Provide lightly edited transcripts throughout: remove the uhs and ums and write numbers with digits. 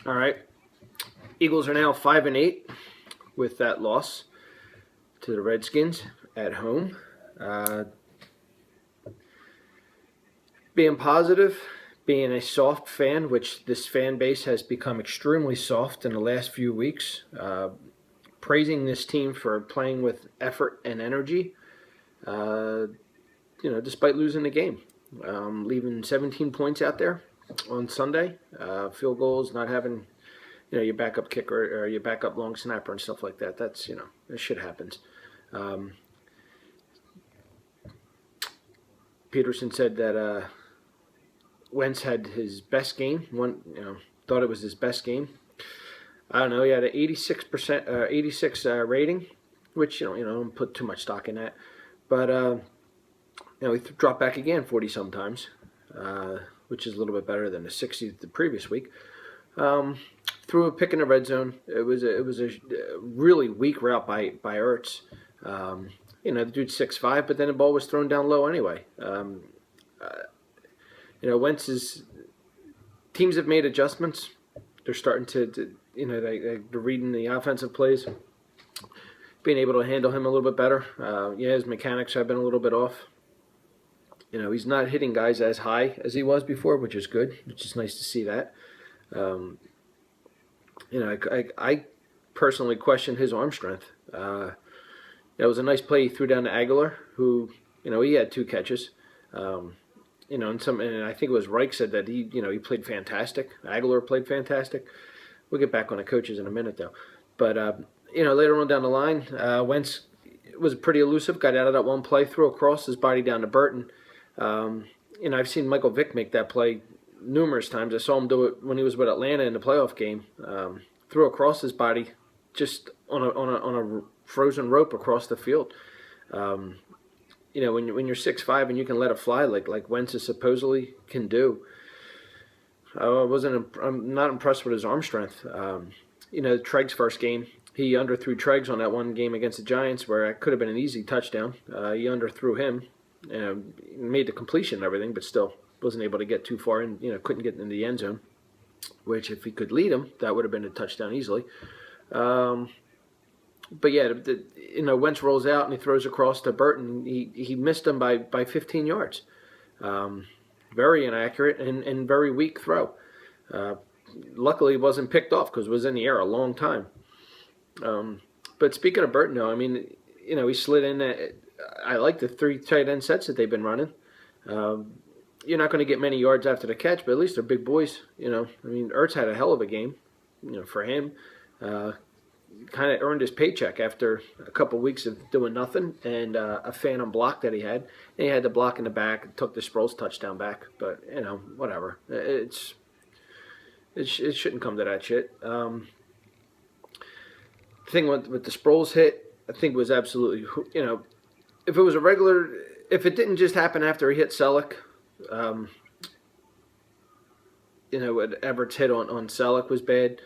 All right. Eagles are now 5-8 with that loss to the Redskins at home. Being positive, being a soft fan, which this fan base has become extremely soft in the last few weeks. Praising this team for playing with effort and energy, despite losing the game. Leaving 17 points out there on Sunday, field goals, not having, your backup kicker or your backup long snapper and stuff like that. That's, that shit happens. Pederson said that Wentz had his best game. Thought it was his best game. I don't know. He had an 86 rating, which don't put too much stock in that. But he dropped back again 40 sometimes, which is a little bit better than the 60 the previous week. Threw a pick in the red zone. It was a really weak route by Ertz. The dude's 6'5", but then the ball was thrown down low anyway. Wentz's teams have made adjustments. They're starting to they're reading the offensive plays, being able to handle him a little bit better. His mechanics have been a little bit off. He's not hitting guys as high as he was before, which is good. Which is nice to see that. I personally question his arm strength. It was a nice play he threw down to Aguilar, who, he had 2 catches. And I think it was Reich said that he played fantastic. Aguilar played fantastic. We'll get back on the coaches in a minute, though. But, later on down the line, Wentz was pretty elusive, got out of that one play, threw across his body down to Burton. I've seen Michael Vick make that play numerous times. I saw him do it when he was with Atlanta in the playoff game. Threw across his body just on a frozen rope across the field. When you're 6'5" and you can let it fly like Wentz supposedly can do, I'm not impressed with his arm strength. Treg's first game, he underthrew Treg's on that one game against the Giants where it could have been an easy touchdown. He underthrew him, made the completion and everything, but still wasn't able to get too far and couldn't get into the end zone. Which if he could lead him, that would have been a touchdown easily. But yeah, Wentz rolls out and he throws across to Burton. He missed him by 15 yards. Very inaccurate and very weak throw. Luckily, it wasn't picked off because it was in the air a long time. But speaking of Burton, though, he slid in. I like the 3 tight end sets that they've been running. You're not going to get many yards after the catch, but at least they're big boys. Ertz had a hell of a game, for him. Kind of earned his paycheck after a couple weeks of doing nothing and a phantom block that he had. And he had the block in the back and took the Sproles touchdown back. But, whatever. It shouldn't come to that shit. The thing with the Sproles hit, I think was absolutely, if it was if it didn't just happen after he hit Selleck, what Everett's hit on Selleck was bad.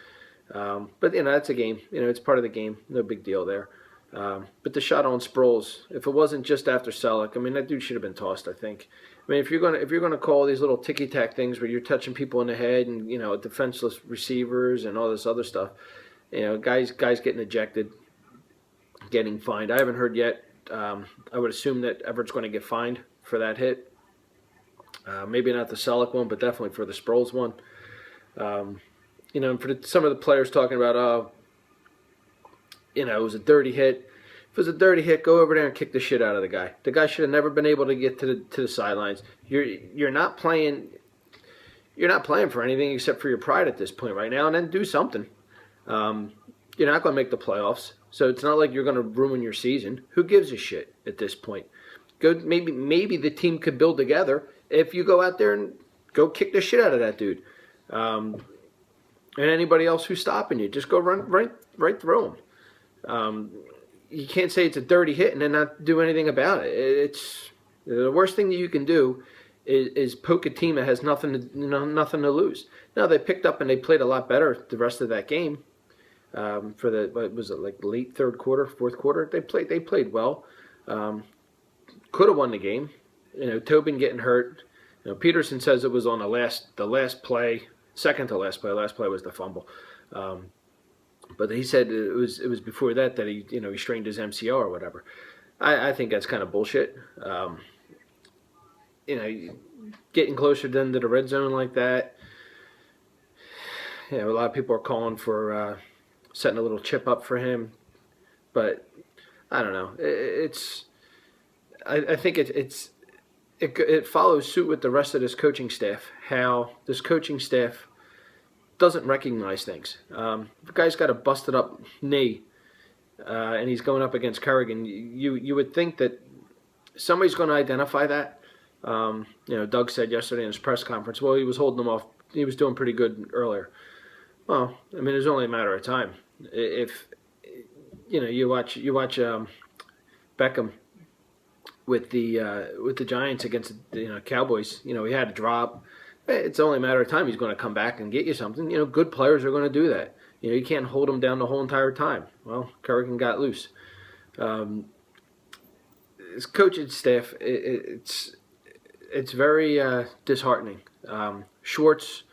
But, that's a game. It's part of the game. No big deal there. But the shot on Sproles, if it wasn't just after Selleck, that dude should have been tossed, I think. If you're gonna call these little ticky-tack things where you're touching people in the head and, defenseless receivers and all this other stuff, guys getting ejected, getting fined. I haven't heard yet. I would assume that Everett's going to get fined for that hit. Maybe not the Selleck one, but definitely for the Sproles one. And for some of the players talking about, it was a dirty hit. If it was a dirty hit, go over there and kick the shit out of the guy. The guy should have never been able to get to the sidelines. You're not playing for anything except for your pride at this point right now, and then do something. You're not going to make the playoffs, so it's not like you're going to ruin your season. Who gives a shit at this point? Maybe the team could build together if you go out there and go kick the shit out of that dude. And anybody else who's stopping you, just go run right through them. You can't say it's a dirty hit and then not do anything about it. It's the worst thing that you can do is poke a team that has nothing to lose. Now they picked up and they played a lot better the rest of that game. For the what was it, like late third quarter, fourth quarter, they played well. Could have won the game. Tobin getting hurt. Pederson says it was on the last play. second to last play. Last play was the fumble. But he said it was before that he he strained his MCL or whatever. I think that's kind of bullshit. Getting closer then to the red zone like that. A lot of people are calling for setting a little chip up for him, but I don't know. I think it follows suit with the rest of this coaching staff. How this coaching staff doesn't recognize things. The guy's got a busted up knee, and he's going up against Kerrigan. You would think that somebody's going to identify that. Doug said yesterday in his press conference, well, he was holding him off. He was doing pretty good earlier. Well, I mean, it's only a matter of time. If you watch Beckham with the Giants against the Cowboys, he had a drop. It's only a matter of time he's going to come back and get you something. Good players are going to do that. You can't hold him down the whole entire time. Well, Kerrigan got loose. His coaching staff, it's very disheartening. Schwartz,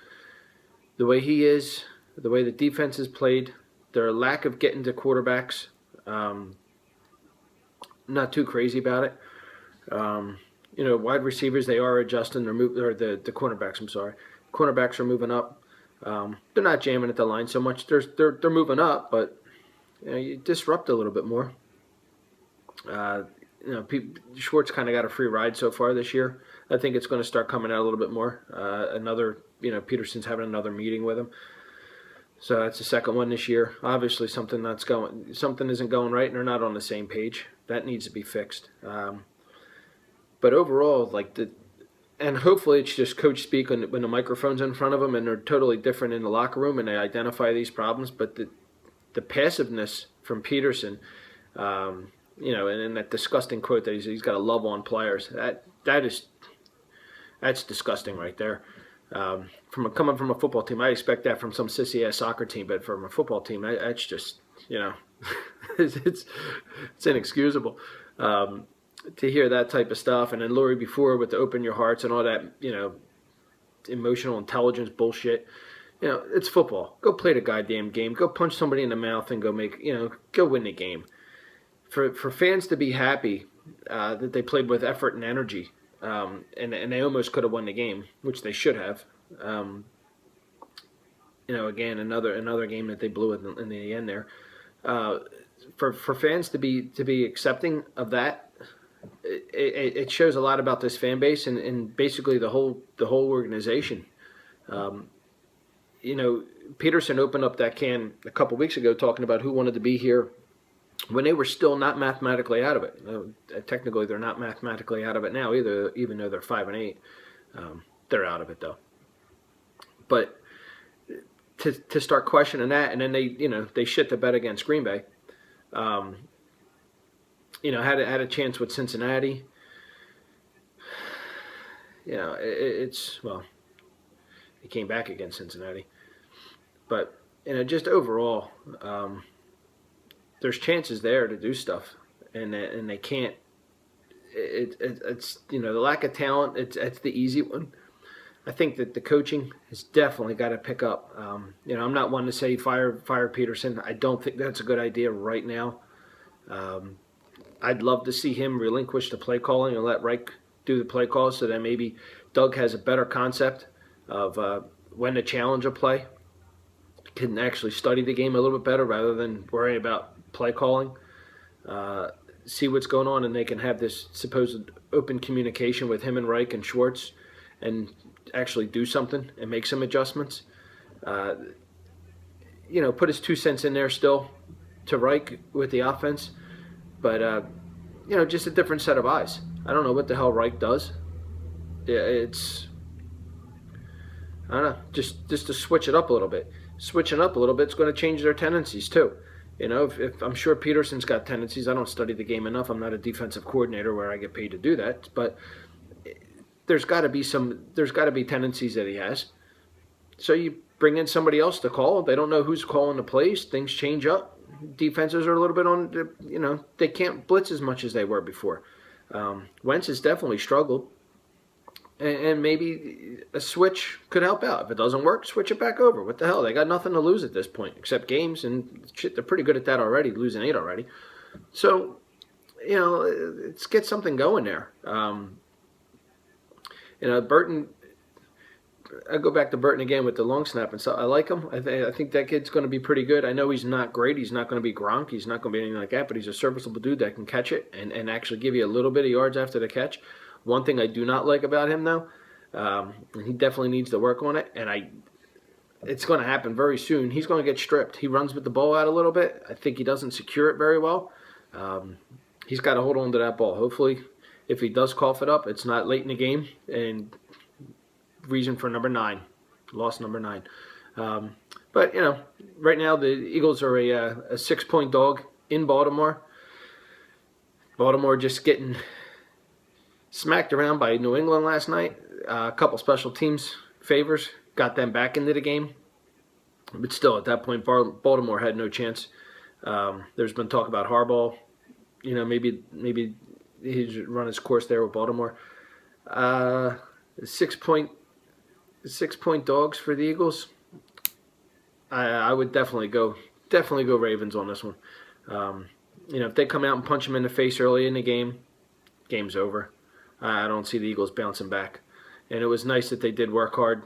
the way he is, the way the defense is played, their lack of getting to quarterbacks, not too crazy about it. Wide receivers, they are adjusting. The cornerbacks. I'm sorry, cornerbacks are moving up. They're not jamming at the line so much. They're moving up, but you disrupt a little bit more. Schwartz kind of got a free ride so far this year. I think it's going to start coming out a little bit more. Pederson's having another meeting with him, so that's the second one this year. Obviously, something isn't going right, and they're not on the same page. That needs to be fixed. But overall, and hopefully it's just coach speak when the microphone's in front of them and they're totally different in the locker room and they identify these problems. But the passiveness from Pederson, and that disgusting quote that he's got to love on players, that's disgusting right there. Coming from a football team, I expect that from some sissy ass soccer team, but from a football team, that's just it's inexcusable. To hear that type of stuff, and then Lori before with the open your hearts and all that, emotional intelligence bullshit. It's football. Go play the goddamn game. Go punch somebody in the mouth and go go win the game. For fans to be happy that they played with effort and energy, and they almost could have won the game, which they should have. Again, another game that they blew in the end there. For fans to be accepting of that. It shows a lot about this fan base and basically the whole organization. Pederson opened up that can a couple weeks ago talking about who wanted to be here when they were still not mathematically out of it. Technically, they're not mathematically out of it now either, even though they're 5-8. They're out of it though. But to start questioning that, and then they shit the bed against Green Bay. Had a chance with Cincinnati. He came back against Cincinnati. But, just overall, there's chances there to do stuff, and they can't. It's the lack of talent, it's the easy one. I think that the coaching has definitely got to pick up. I'm not one to say fire Pederson. I don't think that's a good idea right now. I'd love to see him relinquish the play calling and let Reich do the play calls so that maybe Doug has a better concept of when to challenge a play, can actually study the game a little bit better rather than worry about play calling, see what's going on, and they can have this supposed open communication with him and Reich and Schwartz and actually do something and make some adjustments. Put his 2 cents in there still to Reich with the offense. But, just a different set of eyes. I don't know what the hell Reich does. I don't know, just to switch it up a little bit. Switching up a little bit is going to change their tendencies too. If I'm sure Pederson's got tendencies. I don't study the game enough. I'm not a defensive coordinator where I get paid to do that. But there's got to be tendencies that he has. So you bring in somebody else to call. They don't know who's calling the plays. Things change up. Defenses are a little bit on, they can't blitz as much as they were before. Wentz has definitely struggled, and maybe a switch could help out. If it doesn't work, switch it back over. What the hell? They got nothing to lose at this point except games, and shit, they're pretty good at that already, losing 8 already. So, let's get something going there. Burton. I go back to Burton again with the long snap, and so I like him. I think that kid's going to be pretty good. I know he's not great. He's not going to be Gronk. He's not going to be anything like that, but he's a serviceable dude that can catch it and actually give you a little bit of yards after the catch. One thing I do not like about him, though, he definitely needs to work on it, and it's going to happen very soon. He's going to get stripped. He runs with the ball out a little bit. I think he doesn't secure it very well. He's got to hold on to that ball. Hopefully, if he does cough it up, it's not late in the game, and reason for loss number 9. But, right now the Eagles are a 6-point dog in Baltimore. Baltimore just getting smacked around by New England last night. A couple special teams favors got them back into the game. But still, at that point, Baltimore had no chance. There's been talk about Harbaugh. Maybe he's run his course there with Baltimore. 6-point dogs for the Eagles. I would definitely go Ravens on this one. If they come out and punch them in the face early in the game, game's over. I don't see the Eagles bouncing back. And it was nice that they did work hard,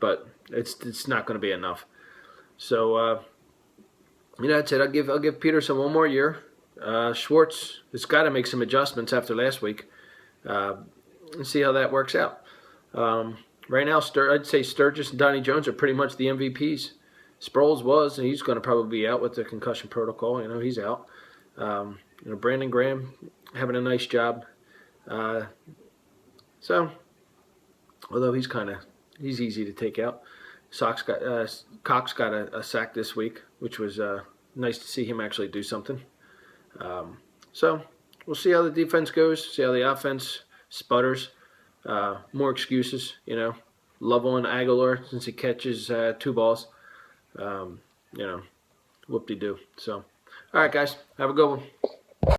but it's not going to be enough. So that's it. I'll give Pederson one more year. Schwartz has got to make some adjustments after last week, and see how that works out. Right now, I'd say Sturgis and Donnie Jones are pretty much the MVPs. Sproles and he's going to probably be out with the concussion protocol. He's out. Brandon Graham having a nice job. So, although he's easy to take out. Cox got a sack this week, which was nice to see him actually do something. So, we'll see how the defense goes, see how the offense sputters. More excuses, Love on Aguilar since he catches 2 balls. Whoop-de-doo. So, all right, guys, have a good one.